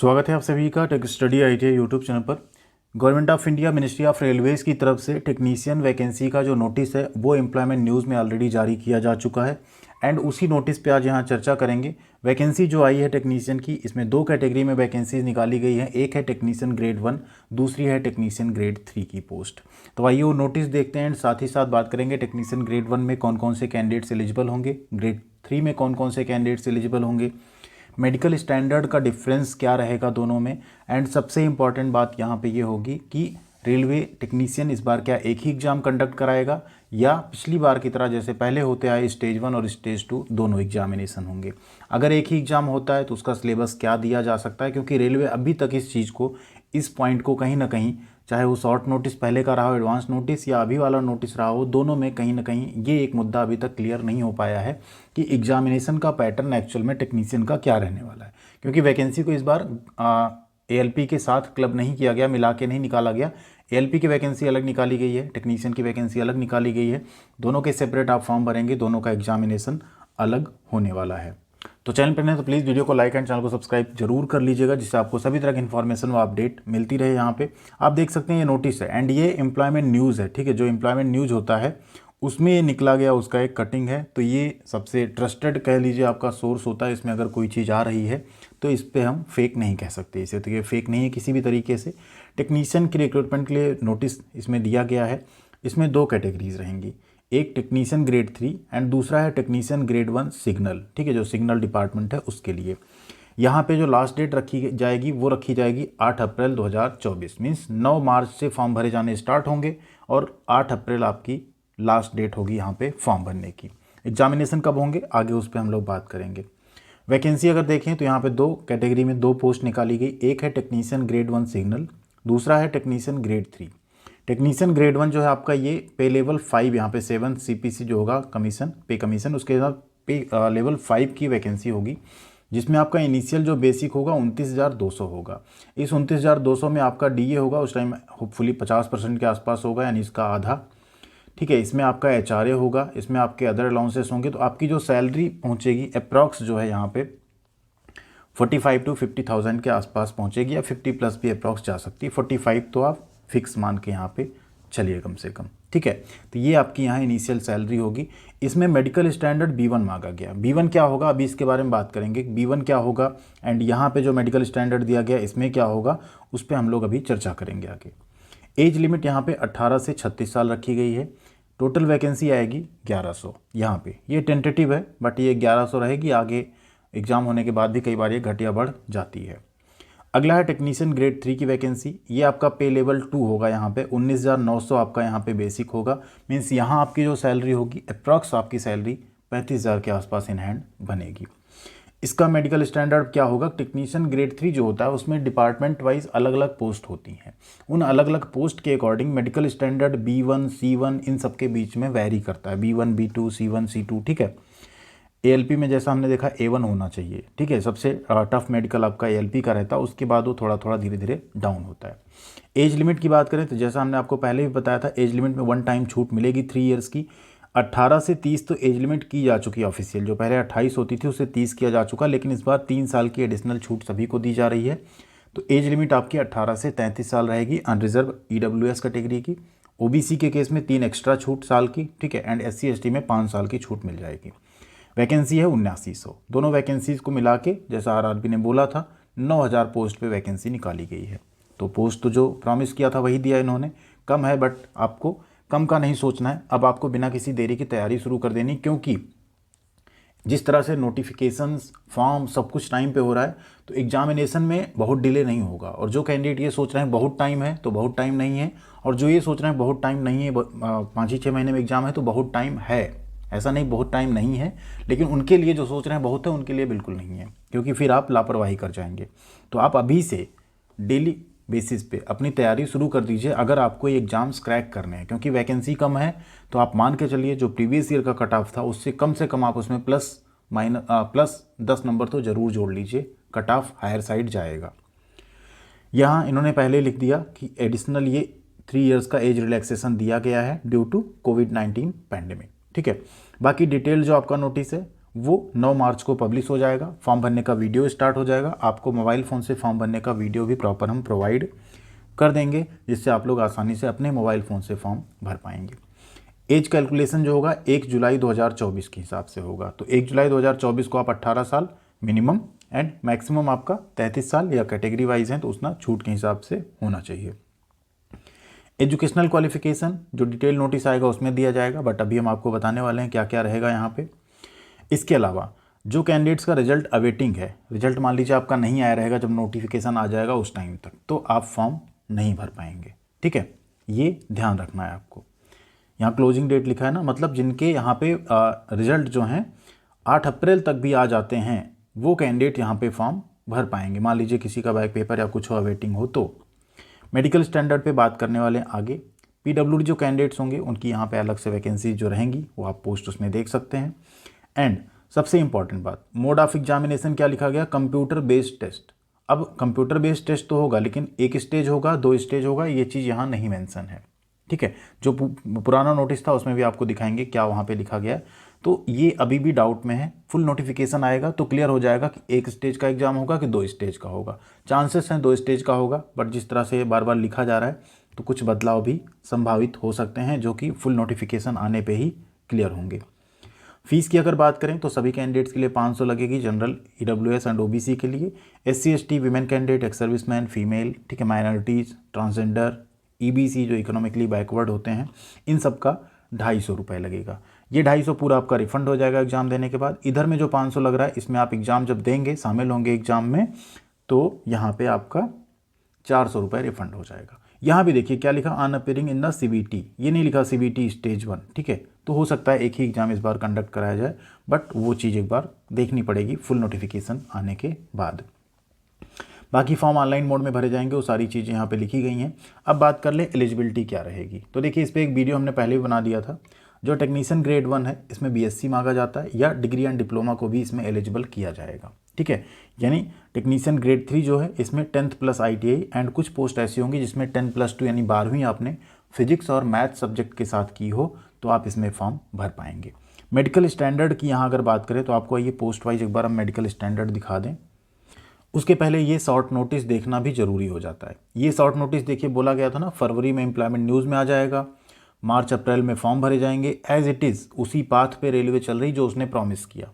स्वागत है आप सभी का tech study ITI YouTube channel पर। Government of India ministry of railways की तरफ से टेक्नीशियन वैकेंसी का जो नोटिस है वो एम्प्लॉयमेंट न्यूज़ में ऑलरेडी जारी किया जा चुका है एंड उसी नोटिस पे आज यहाँ चर्चा करेंगे। वैकेंसी जो आई है टेक्नीशियन की, इसमें दो कैटेगरी में वैकेंसीज निकाली गई हैं। एक है टेक्नीशियन ग्रेड 1, दूसरी है टेक्नीशियन ग्रेड 3 की पोस्ट। तो आइए वो नोटिस देखते हैं एंड साथ ही साथ बात करेंगे टेक्नीशियन ग्रेड 1 में कौन कौन से कैंडिडेट्स एलिजिबल होंगे, ग्रेड 3 में कौन कौन से कैंडिडेट्स एलिजिबल होंगे, मेडिकल स्टैंडर्ड का डिफरेंस क्या रहेगा दोनों में, एंड सबसे इम्पॉर्टेंट बात यहाँ पे ये होगी कि रेलवे टेक्नीशियन इस बार क्या एक ही एग्ज़ाम कंडक्ट कराएगा या पिछली बार की तरह जैसे पहले होते आए स्टेज 1 और स्टेज 2 दोनों एग्जामिनेशन होंगे। अगर एक ही एग्ज़ाम होता है तो उसका सिलेबस क्या दिया जा सकता है, क्योंकि रेलवे अभी तक इस चीज़ को, इस पॉइंट को कहीं ना कहीं, चाहे वो शॉर्ट नोटिस पहले का रहा हो, एडवांस नोटिस या अभी वाला नोटिस रहा हो, दोनों में कहीं ना कहीं ये एक मुद्दा अभी तक क्लियर नहीं हो पाया है कि एग्जामिनेशन का पैटर्न एक्चुअल में टेक्नीशियन का क्या रहने वाला है। क्योंकि वैकेंसी को इस बार एएलपी के साथ क्लब नहीं किया गया, मिला के नहीं निकाला गया। एएलपी की वैकेंसी अलग निकाली गई है, टेक्नीशियन की वैकेंसी अलग निकाली गई है। दोनों के सेपरेट आप फॉर्म भरेंगे, दोनों का एग्जामिनेशन अलग होने वाला है। तो चैनल पर नहीं तो प्लीज़ वीडियो को लाइक एंड चैनल को सब्सक्राइब जरूर कर लीजिएगा, जिससे आपको सभी तरह की इन्फॉर्मेशन व अपडेट मिलती रहे। यहाँ पे आप देख सकते हैं ये नोटिस है एंड ये एम्प्लॉयमेंट न्यूज़ है, ठीक है। जो एम्प्लॉयमेंट न्यूज़ होता है उसमें ये निकला गया, उसका एक कटिंग है। तो ये सबसे ट्रस्टेड कह लीजिए आपका सोर्स होता है। इसमें अगर कोई चीज़ आ रही है तो इस पर हम फेक नहीं कह सकते इसे, तो ये फेक नहीं है किसी भी तरीके से। टेक्नीशियन के रिक्रूटमेंट के लिए नोटिस इसमें दिया गया है। इसमें दो कैटेगरीज रहेंगी, एक टेक्नीशियन ग्रेड 3 एंड दूसरा है टेक्नीशियन ग्रेड 1 सिग्नल, ठीक है, जो सिग्नल डिपार्टमेंट है उसके लिए। यहाँ पे जो लास्ट डेट रखी जाएगी वो रखी जाएगी 8 अप्रैल 2024, मीन्स 9 मार्च से फॉर्म भरे जाने स्टार्ट होंगे और 8 अप्रैल आपकी लास्ट डेट होगी यहाँ पे फॉर्म भरने की। एग्जामिनेशन कब होंगे आगे उस पर हम लोग बात करेंगे। वैकेंसी अगर देखें तो यहाँ पे दो कैटेगरी में दो पोस्ट निकाली गई, एक है टेक्नीशियन ग्रेड 1 सिग्नल, दूसरा है टेक्नीशियन ग्रेड 3। टेक्नीशियन ग्रेड 1 जो है आपका ये पे लेवल 5, यहाँ पे 7 सीपीसी जो होगा कमीशन, पे कमीशन, उसके साथ पे लेवल 5 की वैकेंसी होगी, जिसमें आपका इनिशियल जो बेसिक होगा 29,200 होगा। इस 29,200 में आपका डीए होगा उस टाइम होपफुली 50% के आसपास होगा, यानी इसका आधा, ठीक है। इसमें आपका एचआरए होगा, इसमें आपके अदर अलाउंसेस होंगे। तो आपकी जो सैलरी पहुँचेगी अप्रॉक्स जो है यहाँ पे 45 to 50,000 के आसपास पहुँचेगी, या 50 प्लस भी अप्रॉक्स जा सकती है। 45 तो आप फिक्स मान के यहाँ पे चलिए कम से कम, ठीक है। तो ये आपकी यहाँ इनिशियल सैलरी होगी। इसमें मेडिकल स्टैंडर्ड B1 मांगा गया। B1 क्या होगा अभी इसके बारे में बात करेंगे, B1 क्या होगा एंड यहाँ पे जो मेडिकल स्टैंडर्ड दिया गया इसमें क्या होगा उस पर हम लोग अभी चर्चा करेंगे आगे। एज लिमिट यहाँ पे 18 से 36 साल रखी गई है। टोटल वैकेंसी आएगी 1100। यहाँ पे ये टेंटेटिव है बट ये 1100 रहेगी, आगे एग्जाम होने के बाद भी कई बार ये घट या बढ़ जाती है। अगला है टेक्नीशियन ग्रेड 3 की वैकेंसी। ये आपका पे लेवल 2 होगा, यहाँ पे 19,900 आपका यहाँ पे बेसिक होगा। मीन्स यहाँ आपकी जो सैलरी होगी अप्रॉक्स आपकी सैलरी 35,000 के आसपास इन हैंड बनेगी। इसका मेडिकल स्टैंडर्ड क्या होगा, टेक्नीशियन ग्रेड 3 जो होता है उसमें डिपार्टमेंट वाइज अलग अलग पोस्ट होती हैं। उन अलग अलग पोस्ट के according medical standard B1 C1 इन सब के बीच में वैरी करता है, B1 B2 C1 C2, ठीक है। एएलपी में जैसा हमने देखा A1 होना चाहिए, ठीक है। सबसे टफ मेडिकल आपका एएलपी का रहता है, उसके बाद वो थोड़ा थोड़ा धीरे धीरे डाउन होता है। एज लिमिट की बात करें तो जैसा हमने आपको पहले भी बताया था, एज लिमिट में 1 टाइम छूट मिलेगी 3 ईयर्स की। 18 से 30 तो एज लिमिट की जा चुकी है ऑफिशियल, जो पहले 28 होती थी उसे 30 किया जा चुका, लेकिन इस बार 3 साल की एडिशनल छूट सभी को दी जा रही है। तो एज लिमिट आपकी 18 से 33 साल रहेगी अनरिजर्व EWS कैटेगरी की। ओबीसी के केस में 3 एक्स्ट्रा छूट साल की, ठीक है, एंड SC ST में 5 साल की छूट मिल जाएगी। वैकेंसी है 7900। दोनों वैकेंसीज को मिला के जैसा आरआरबी ने बोला था 9,000 पोस्ट पे वैकेंसी निकाली गई है। तो पोस्ट तो जो प्रॉमिस किया था वही दिया इन्होंने। कम है बट आपको कम का नहीं सोचना है, अब आपको बिना किसी देरी की तैयारी शुरू कर देनी, क्योंकि जिस तरह से नोटिफिकेशंस फॉर्म सब कुछ टाइम पे हो रहा है तो एग्जामिनेशन में बहुत डिले नहीं होगा। और जो कैंडिडेट ये सोच रहे हैं बहुत टाइम है तो बहुत टाइम नहीं है, और जो ये सोच रहे हैं बहुत टाइम नहीं है, 5 ही 6 महीने में एग्जाम है तो बहुत टाइम है, ऐसा नहीं बहुत टाइम नहीं है। लेकिन उनके लिए जो सोच रहे हैं बहुत है, उनके लिए बिल्कुल नहीं है, क्योंकि फिर आप लापरवाही कर जाएंगे। तो आप अभी से डेली बेसिस पे अपनी तैयारी शुरू कर दीजिए अगर आपको ये एग्ज़ाम्स क्रैक करने हैं, क्योंकि वैकेंसी कम है। तो आप मान के चलिए जो प्रीवियस ईयर का कट ऑफ था उससे कम से कम आप उसमें प्लस 10 नंबर तो ज़रूर जोड़ लीजिए, कट ऑफ हायर साइड जाएगा। यहाँ इन्होंने पहले लिख दिया कि एडिशनल ये 3 ईयर्स का एज रिलैक्सेशन दिया गया है ड्यू टू कोविड-19 पैंडेमिक, ठीक है। बाकी डिटेल जो आपका नोटिस है वो 9 मार्च को पब्लिश हो जाएगा। फॉर्म भरने का वीडियो स्टार्ट हो जाएगा। आपको मोबाइल फ़ोन से फॉर्म भरने का वीडियो भी प्रॉपर हम प्रोवाइड कर देंगे, जिससे आप लोग आसानी से अपने मोबाइल फ़ोन से फॉर्म भर पाएंगे। एज कैलकुलेशन जो होगा 1 जुलाई 2024 के हिसाब से होगा। तो 1 जुलाई 2024 को आप 18 साल मिनिमम एंड मैक्सिमम आपका 33 साल, या कैटेगरी वाइज हैं तो उतना छूट के हिसाब से होना चाहिए। एजुकेशनल क्वालिफिकेशन जो डिटेल नोटिस आएगा उसमें दिया जाएगा, बट अभी हम आपको बताने वाले हैं क्या क्या रहेगा यहाँ पे। इसके अलावा जो कैंडिडेट्स का रिजल्ट अवेटिंग है, रिजल्ट मान लीजिए आपका नहीं आया रहेगा जब नोटिफिकेशन आ जाएगा उस टाइम तक, तो आप फॉर्म नहीं भर पाएंगे। ठीक है, ये ध्यान रखना है आपको। यहाँ क्लोजिंग डेट लिखा है ना, मतलब जिनके यहाँ पे रिजल्ट जो हैं 8 अप्रैल तक भी आ जाते हैं वो कैंडिडेट यहाँ पे फॉर्म भर पाएंगे। मान लीजिए किसी का बैक पेपर या कुछ अवेटिंग हो तो। मेडिकल स्टैंडर्ड पे बात करने वाले आगे। पीडब्ल्यूडी जो कैंडिडेट्स होंगे उनकी यहाँ पे अलग से वैकेंसी जो रहेंगी वो आप पोस्ट उसमें देख सकते हैं। एंड सबसे इंपॉर्टेंट बात, मोड ऑफ एग्जामिनेशन क्या लिखा गया, कंप्यूटर बेस्ड टेस्ट। अब कंप्यूटर बेस्ड टेस्ट तो होगा, लेकिन 1 स्टेज होगा 2 स्टेज होगा, ये चीज़ यहाँ नहीं मेंशन है। ठीक है, जो पुराना नोटिस था उसमें भी आपको दिखाएंगे क्या वहाँ पे लिखा गया है। तो ये अभी भी डाउट में है। फुल नोटिफिकेशन आएगा तो क्लियर हो जाएगा कि 1 स्टेज का एग्जाम होगा कि 2 स्टेज का होगा। चांसेस हैं 2 स्टेज का होगा, बट जिस तरह से बार बार लिखा जा रहा है तो कुछ बदलाव भी संभावित हो सकते हैं, जो कि फुल नोटिफिकेशन आने पर ही क्लियर होंगे। फीस की अगर बात करें तो सभी कैंडिडेट्स के लिए 500 लगेगी, जनरल, ईडब्ल्यूएस एंड ओबीसी के लिए। SC ST women candidate, ex serviceman, female, ठीक है, माइनॉरिटीज़, ट्रांसजेंडर, EBC जो इकोनॉमिकली बैकवर्ड होते हैं, इन सब का 250 रुपये लगेगा। ये 250 पूरा आपका रिफंड हो जाएगा एग्जाम देने के बाद। इधर में जो 500 लग रहा है इसमें आप एग्ज़ाम जब देंगे, शामिल होंगे एग्ज़ाम में, तो यहाँ पे आपका 400 रुपये रिफंड हो जाएगा। यहाँ भी देखिए क्या लिखा, अन अपीयरिंग इन द CBT, ये नहीं लिखा CBT स्टेज 1। ठीक है, तो हो सकता है एक ही एग्जाम इस बार कंडक्ट कराया जाए, बट वो चीज़ एक बार देखनी पड़ेगी फुल नोटिफिकेशन आने के बाद। बाकी फॉर्म ऑनलाइन मोड में भरे जाएंगे, वो सारी चीज़ें यहाँ पे लिखी गई हैं। अब बात कर ले एलिजिबिलिटी क्या रहेगी। तो देखिए इस पर एक वीडियो हमने पहले भी बना दिया था। जो टेक्नीशियन ग्रेड 1 है इसमें BSc मांगा जाता है, या डिग्री एंड डिप्लोमा को भी इसमें एलिजिबल किया जाएगा। ठीक है, यानी टेक्नीशियन ग्रेड 3 जो है इसमें 10th प्लस ITI, एंड कुछ पोस्ट ऐसी होंगी जिसमें 10+2 यानी 12वीं आपने फिजिक्स और मैथ सब्जेक्ट के साथ की हो तो आप इसमें फॉर्म भर पाएंगे। मेडिकल स्टैंडर्ड की यहाँ अगर बात करें तो आपको ये पोस्ट वाइज एक बार हम मेडिकल स्टैंडर्ड दिखा दें। उसके पहले ये शॉर्ट नोटिस देखना भी ज़रूरी हो जाता है। ये शॉर्ट नोटिस देखिए बोला गया था ना, फरवरी में एम्प्लॉयमेंट न्यूज़ में आ जाएगा, मार्च अप्रैल में फॉर्म भरे जाएंगे। एज इट इज़ उसी पाथ पे रेलवे चल रही जो उसने प्रॉमिस किया।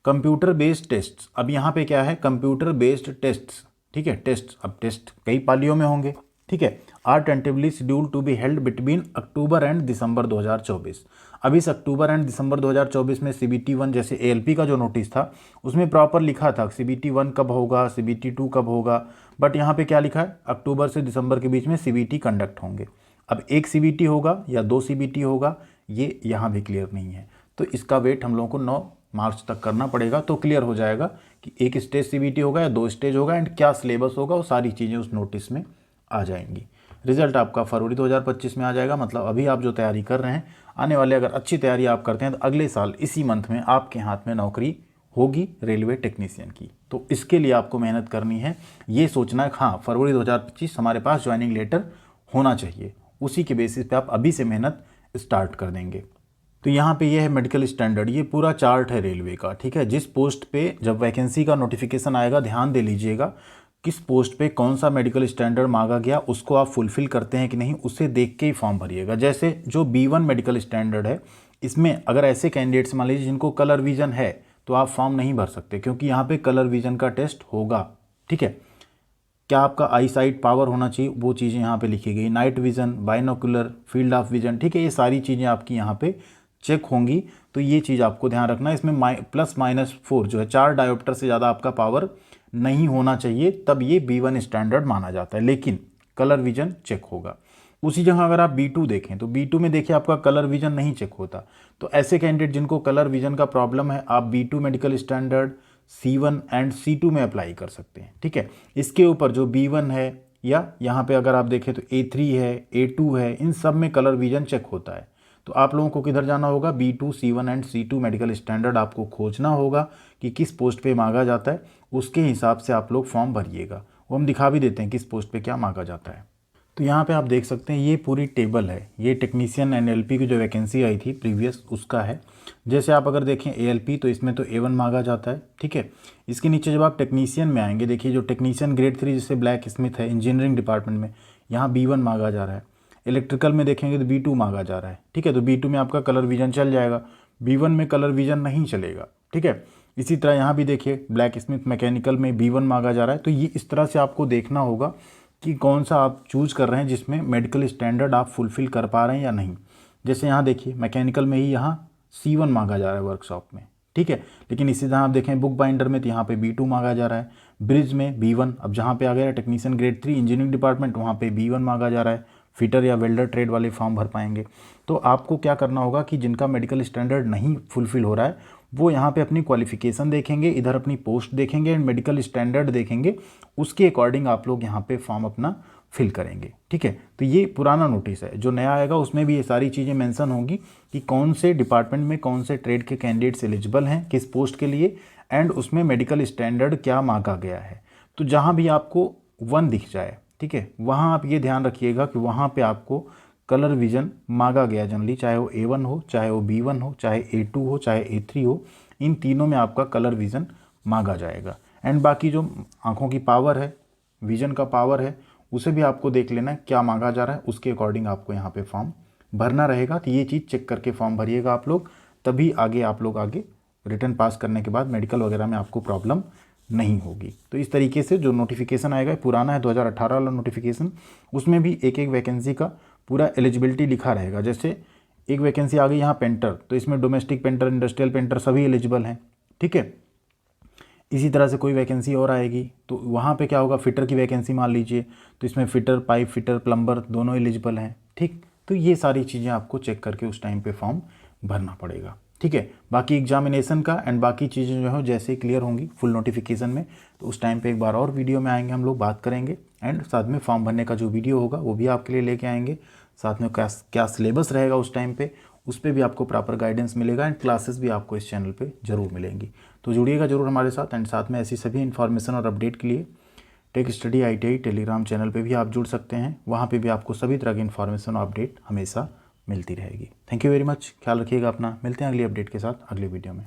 कंप्यूटर बेस्ड टेस्ट, अब यहाँ पे क्या है, कंप्यूटर बेस्ड टेस्ट्स। ठीक है, टेस्ट, अब टेस्ट कई पालियों में होंगे। ठीक है, are tentatively schedule to be held between October and December 2024। अब इस अक्टूबर एंड दिसंबर 2024 में CBT 1 जैसे ALP का जो नोटिस था उसमें प्रॉपर लिखा था CBT 1 कब होगा, CBT 2 कब होगा, बट यहाँ पे क्या लिखा है, अक्टूबर से दिसंबर के बीच में CBT कंडक्ट होंगे। अब 1 CBT होगा या 2 CBT होगा, ये यहाँ भी क्लियर नहीं है। तो इसका वेट हम लोगों को 9 मार्च तक करना पड़ेगा, तो क्लियर हो जाएगा कि 1 स्टेज CBT होगा या 2 स्टेज होगा, एंड क्या सिलेबस होगा, वो सारी चीज़ें उस नोटिस में आ जाएंगी। रिजल्ट आपका फरवरी 2025 में आ जाएगा। मतलब अभी आप जो तैयारी कर रहे हैं, आने वाले अगर अच्छी तैयारी आप करते हैं तो अगले साल इसी मंथ में आपके हाथ में नौकरी होगी रेलवे टेक्नीशियन की। तो इसके लिए आपको मेहनत करनी है, ये सोचना है हाँ फरवरी 2025 हमारे पास ज्वाइनिंग लेटर होना चाहिए, उसी के बेसिस पे आप अभी से मेहनत स्टार्ट कर देंगे। तो यहाँ पे ये है मेडिकल स्टैंडर्ड, ये पूरा चार्ट है रेलवे का। ठीक है, जिस पोस्ट पे जब वैकेंसी का नोटिफिकेशन आएगा ध्यान दे लीजिएगा किस पोस्ट पे कौन सा मेडिकल स्टैंडर्ड मांगा गया, उसको आप फुलफिल करते हैं कि नहीं, उसे देख के ही फॉर्म भरिएगा। जैसे जो B1 मेडिकल स्टैंडर्ड है, इसमें अगर ऐसे कैंडिडेट्स मान लीजिए जिनको कलर विजन है तो आप फॉर्म नहीं भर सकते, क्योंकि यहाँ पे कलर विजन का टेस्ट होगा। ठीक है, क्या आपका आई साइट पावर होना चाहिए, वो चीज़ें यहाँ पे लिखी गई, night vision, binocular, field of vision. ठीक है, ये सारी चीज़ें आपकी यहाँ पे चेक होंगी, तो ये चीज़ आपको ध्यान रखना है। इसमें +-4 जो है 4 डायोप्टर से ज़्यादा आपका पावर नहीं होना चाहिए, तब ये B1 स्टैंडर्ड माना जाता है, लेकिन कलर विजन चेक होगा। उसी जगह अगर आप B2 देखें तो B2 में देखिए आपका कलर विजन नहीं चेक होता। तो ऐसे कैंडिडेट जिनको कलर विजन का प्रॉब्लम है, आप B2 medical standard C1 and C2 में अप्लाई कर सकते हैं। ठीक है, इसके ऊपर जो B1 है, या यहाँ पे अगर आप देखें तो A3 है, A2 है, इन सब में कलर विजन चेक होता है। तो आप लोगों को किधर जाना होगा, B2, C1 and C2 medical standard आपको खोजना होगा कि किस पोस्ट पे मांगा जाता है, उसके हिसाब से आप लोग फॉर्म भरिएगा। वो हम दिखा भी देते हैं किस पोस्ट पे क्या मांगा जाता है। तो यहाँ पे आप देख सकते हैं ये पूरी टेबल है, ये टेक्नीशियन NLP की जो वैकेंसी आई थी प्रीवियस उसका है। जैसे आप अगर देखें ALP तो इसमें तो A1 मांगा जाता है, ठीक है। इसके नीचे जब आप टेक्नीशियन में आएंगे, देखिए जो टेक्नीशियन ग्रेड 3 जिससे ब्लैक स्मिथ है इंजीनियरिंग डिपार्टमेंट में, यहाँ B1 मांगा जा रहा है। इलेक्ट्रिकल में देखेंगे तो B2 मांगा जा रहा है, ठीक है। तो B2 में आपका कलर विजन चल जाएगा, B1 में कलर विजन नहीं चलेगा, ठीक है। इसी तरह यहाँ भी देखिए ब्लैक स्मिथ मैकेनिकल में B1 मांगा जा रहा है। तो ये इस तरह से आपको देखना होगा कि कौन सा आप चूज कर रहे हैं जिसमें मेडिकल स्टैंडर्ड आप फुलफिल कर पा रहे हैं या नहीं। जैसे यहाँ देखिए मैकेनिकल में ही यहाँ C1 मांगा जा रहा है वर्कशॉप में, ठीक है। लेकिन इसी तरह आप देखें बुक बाइंडर में तो यहाँ पे B2 मांगा जा रहा है, ब्रिज में B1। अब जहाँ पे आ गया टेक्नीशियन ग्रेड 3 इंजीनियरिंग डिपार्टमेंट, वहाँ पे B1 मांगा जा रहा है। फिटर या वेल्डर ट्रेड वाले फॉर्म भर पाएंगे। तो आपको क्या करना होगा कि जिनका मेडिकल स्टैंडर्ड नहीं फुलफिल हो रहा है वो यहाँ पे अपनी क्वालिफिकेशन देखेंगे, इधर अपनी पोस्ट देखेंगे एंड मेडिकल स्टैंडर्ड देखेंगे, उसके अकॉर्डिंग आप लोग यहाँ पे फॉर्म अपना फिल करेंगे, ठीक है। तो ये पुराना नोटिस है, जो नया आएगा उसमें भी ये सारी चीज़ें मेंशन होंगी कि कौन से डिपार्टमेंट में कौन से ट्रेड के कैंडिडेट्स एलिजिबल हैं किस पोस्ट के लिए, एंड उसमें मेडिकल स्टैंडर्ड क्या मांगा गया है। तो जहाँ भी आपको 1 दिख जाए, ठीक है, वहाँ आप ये ध्यान रखिएगा कि वहाँ पे आपको कलर विजन मांगा गया जनरली, चाहे वो A1 हो, चाहे वो B1 हो, चाहे A2 हो, चाहे A3 हो, इन तीनों में आपका कलर विजन मांगा जाएगा। एंड बाकी जो आँखों की पावर है, विजन का पावर है, उसे भी आपको देख लेना है क्या मांगा जा रहा है, उसके अकॉर्डिंग आपको यहाँ पे फॉर्म भरना रहेगा। तो ये चीज़ चेक करके फॉर्म भरिएगा आप लोग, तभी आगे आप लोग आगे रिटर्न पास करने के बाद मेडिकल वगैरह में आपको प्रॉब्लम नहीं होगी। तो इस तरीके से जो नोटिफिकेशन आएगा पुराना है 2018 वाला नोटिफिकेशन, उसमें भी एक एक वैकेंसी का पूरा एलिजिबिलिटी लिखा रहेगा। जैसे एक वैकेंसी आ गई यहाँ पेंटर, तो इसमें डोमेस्टिक पेंटर, इंडस्ट्रियल पेंटर सभी एलिजिबल हैं, ठीक है। इसी तरह से कोई वैकेंसी और आएगी तो वहाँ पे क्या होगा, फिटर की वैकेंसी मान लीजिए, तो इसमें फिटर, पाइप फिटर, प्लम्बर दोनों एलिजिबल हैं, ठीक। तो ये सारी चीज़ें आपको चेक करके उस टाइम पे फॉर्म भरना पड़ेगा, ठीक है। बाकी एग्जामिनेशन का एंड बाकी चीज़ें जो है जैसे ही क्लियर होंगी फुल नोटिफिकेशन में, तो उस टाइम पे एक बार और वीडियो में आएंगे, हम लोग बात करेंगे एंड साथ में फॉर्म भरने का जो वीडियो होगा वो भी आपके लिए लेके आएंगे। साथ में क्या सिलेबस रहेगा उस टाइम पे, उस पर भी आपको प्रॉपर गाइडेंस मिलेगा एंड क्लासेस भी आपको इस चैनल पे जरूर मिलेंगी। तो जुड़िएगा जरूर हमारे साथ एंड साथ में ऐसी सभी इन्फॉर्मेशन और अपडेट के लिए tech study ITI Telegram channel पे भी आप जुड़ सकते हैं। वहाँ पे भी आपको सभी तरह की इन्फॉर्मेशन और अपडेट हमेशा मिलती रहेगी। थैंक यू वेरी मच, ख्याल रखिएगा अपना, मिलते हैं अगली अपडेट के साथ अगली वीडियो में।